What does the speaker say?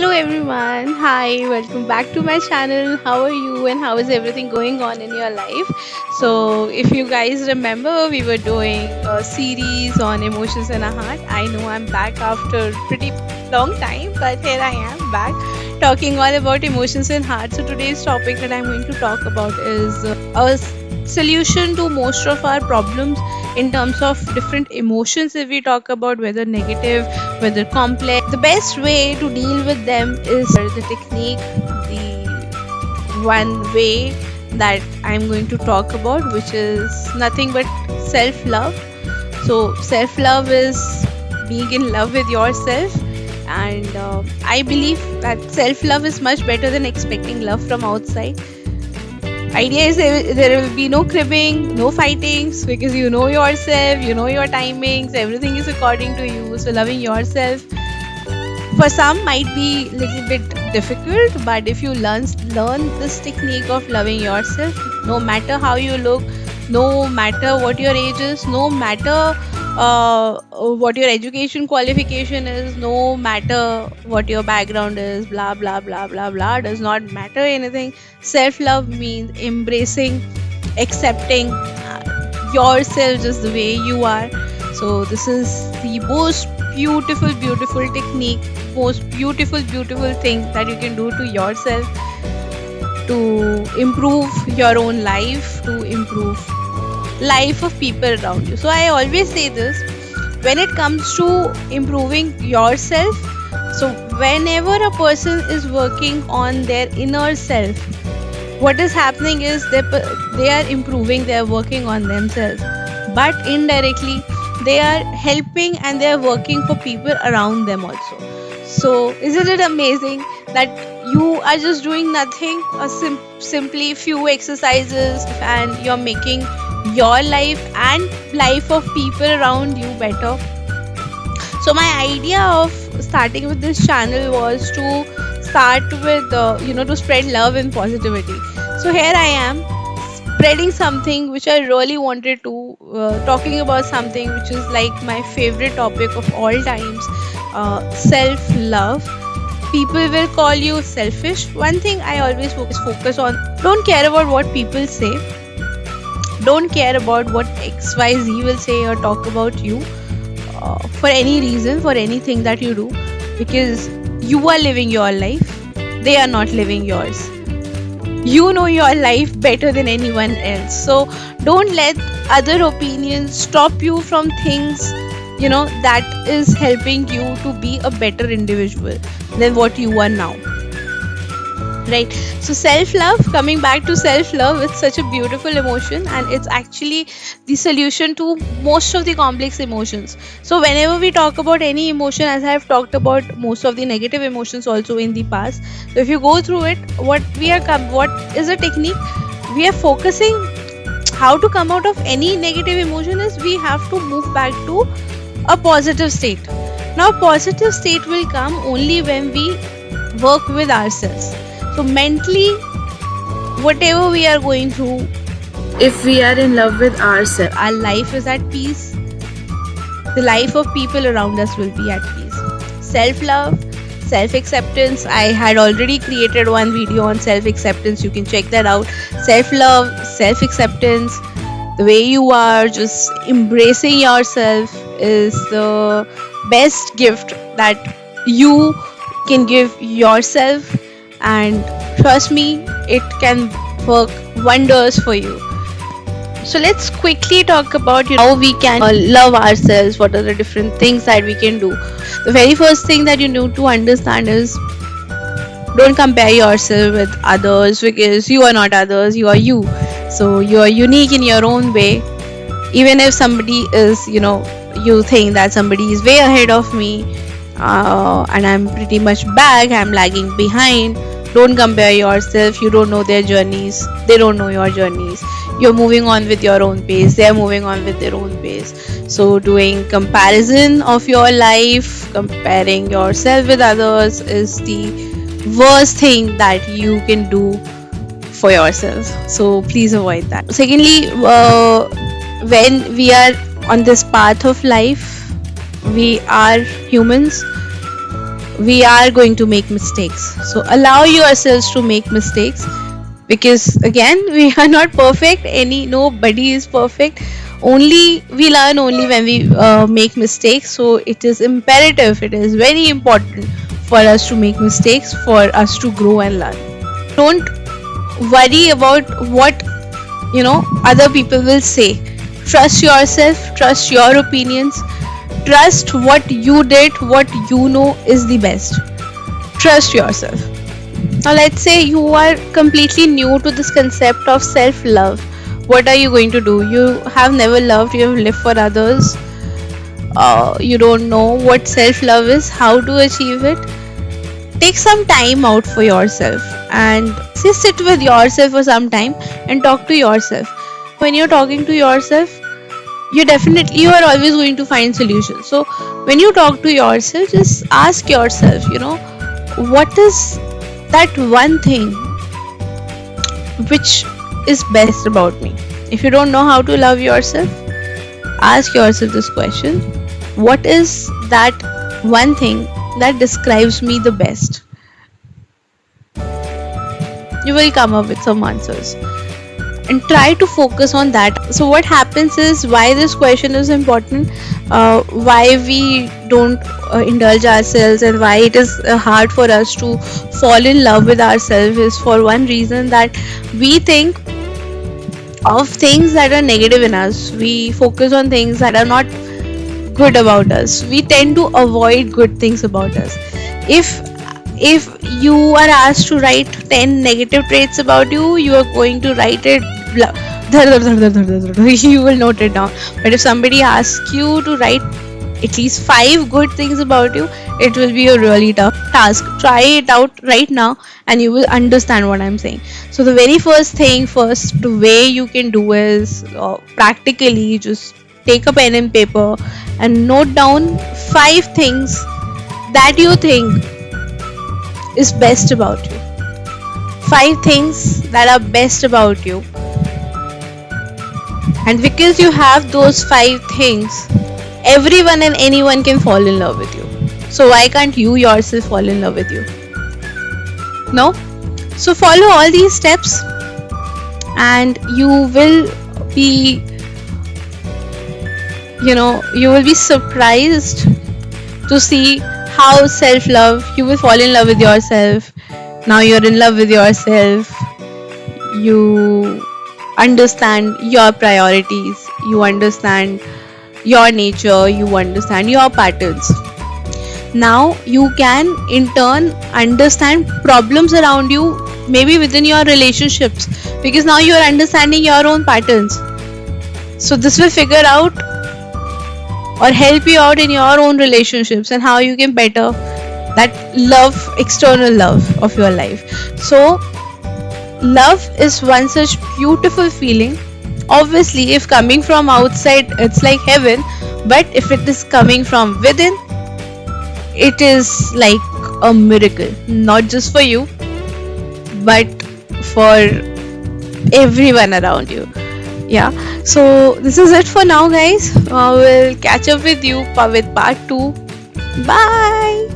Hello everyone. Hi, welcome back to my channel. How are you and how is everything going on in your life? So, if you guys remember, we were doing a series on emotions in a heart. I know I'm back after pretty long time, but here I am back talking all about emotions in heart. So, today's topic that I'm going to talk about is solution to most of our problems in terms of different emotions. If we talk about whether negative, whether complex, the best way to deal with them is the technique, the one way that I'm going to talk about, which is nothing but self love. So self love is being in love with yourself, and I believe that self love is much better than expecting love from outside. Idea is there will be no cribbing, no fightings, because you know yourself, you know your timings, everything is according to you. So loving yourself for some might be little bit difficult, but if you learn this technique of loving yourself, no matter how you look, no matter what your age is, no matter what your education qualification is, no matter what your background is, blah blah blah blah blah, does not matter anything. Self love means embracing, accepting yourself just the way you are. So this is the most beautiful technique, most beautiful thing that you can do to yourself to improve your own life, to improve life of people around you. So I always say this, when it comes to improving yourself, so whenever a person is working on their inner self, what is happening is they are improving, they are working on themselves, but indirectly they are helping and they are working for people around them also. So isn't it amazing that you are just doing nothing, simply few exercises, and you're making your life and life of people around you better. So my idea of starting with this channel was to start with to spread love and positivity. So here I am spreading something which I really wanted to, talking about something which is like my favorite topic of all times, self love. People will call you selfish. One thing I always focus on, don't care about what people say, don't care about what XYZ will say or talk about you, for any reason, for anything that you do, because you are living your life, they are not living yours. You know your life better than anyone else. So don't let other opinions stop you from things, that is helping you to be a better individual than what you are now. Right. So self love, coming back to self love, it's such a beautiful emotion, and it's actually the solution to most of the complex emotions. So whenever we talk about any emotion, as I have talked about most of the negative emotions also in the past, so if you go through it, what is a technique we are focusing, how to come out of any negative emotion, is we have to move back to a positive state. Now positive state will come only when we work with ourselves. So mentally, whatever we are going through, if we are in love with ourselves, our life is at peace, the life of people around us will be at peace. Self love, self acceptance, I had already created one video on self acceptance, you can check that out. Self love, self acceptance, the way you are, just embracing yourself is the best gift that you can give yourself, and trust me, it can work wonders for you. So let's quickly talk about how we can love ourselves, what are the different things that we can do. The very first thing that you need to understand is, don't compare yourself with others, because you are not others, you are you. So you are unique in your own way. Even if somebody is, you think that somebody is way ahead of me, and I'm pretty much back, I'm lagging behind, don't compare yourself. You don't know their journeys, they don't know your journeys. You're moving on with your own pace, they're moving on with their own pace. So doing comparison of your life, comparing yourself with others, is the worst thing that you can do for yourself. So please avoid that. Secondly, when we are on this path of life, we are humans, we are going to make mistakes. So allow yourselves to make mistakes, because again, we are not perfect. Nobody is perfect. Only we learn only when we make mistakes. So it is imperative, it is very important for us to make mistakes, for us to grow and learn. Don't worry about what other people will say. Trust yourself, trust your opinions, trust what you did, what you know is the best. Trust yourself. Now let's say you are completely new to this concept of self love. What are you going to do? You have never loved, you have lived for others. You don't know what self love is, how to achieve it. Take some time out for yourself and sit with yourself for some time and talk to yourself. When you're talking to yourself, you are always going to find solutions. So when you talk to yourself, just ask yourself, what is that one thing which is best about me? If you don't know how to love yourself, ask yourself this question: what is that one thing that describes me the best? You will come up with some answers and try to focus on that. So what happens is, why this question is important, why we don't indulge ourselves, and why it is hard for us to fall in love with ourselves, is for one reason, that we think of things that are negative in us. We focus on things that are not good about us. We tend to avoid good things about us. If you are asked to write 10 negative traits about you, you are going to write it you will note it down. But if somebody asks you to write at least 5 good things about you, it will be a really tough task. Try it out right now and you will understand what I'm saying. So the very first way you can do is, practically, just take a pen and paper and note down 5 things that you think is best about you. 5 things that are best about you. And because you have those 5 things, everyone and anyone can fall in love with you. So why can't you yourself fall in love with you? No? So follow all these steps and you will be surprised to see how self-love, you will fall in love with yourself. Now you're in love with yourself. You understand your priorities, you understand your nature, you understand your patterns. Now you can in turn understand problems around you, maybe within your relationships, because now you are understanding your own patterns. So this will figure out or help you out in your own relationships and how you can better that love, external love of your life. So love is one such beautiful feeling. Obviously, if coming from outside, it's like heaven, but if it is coming from within, it is like a miracle, not just for you, but for everyone around you. Yeah, so this is it for now, guys. We'll catch up with you with part 2. Bye.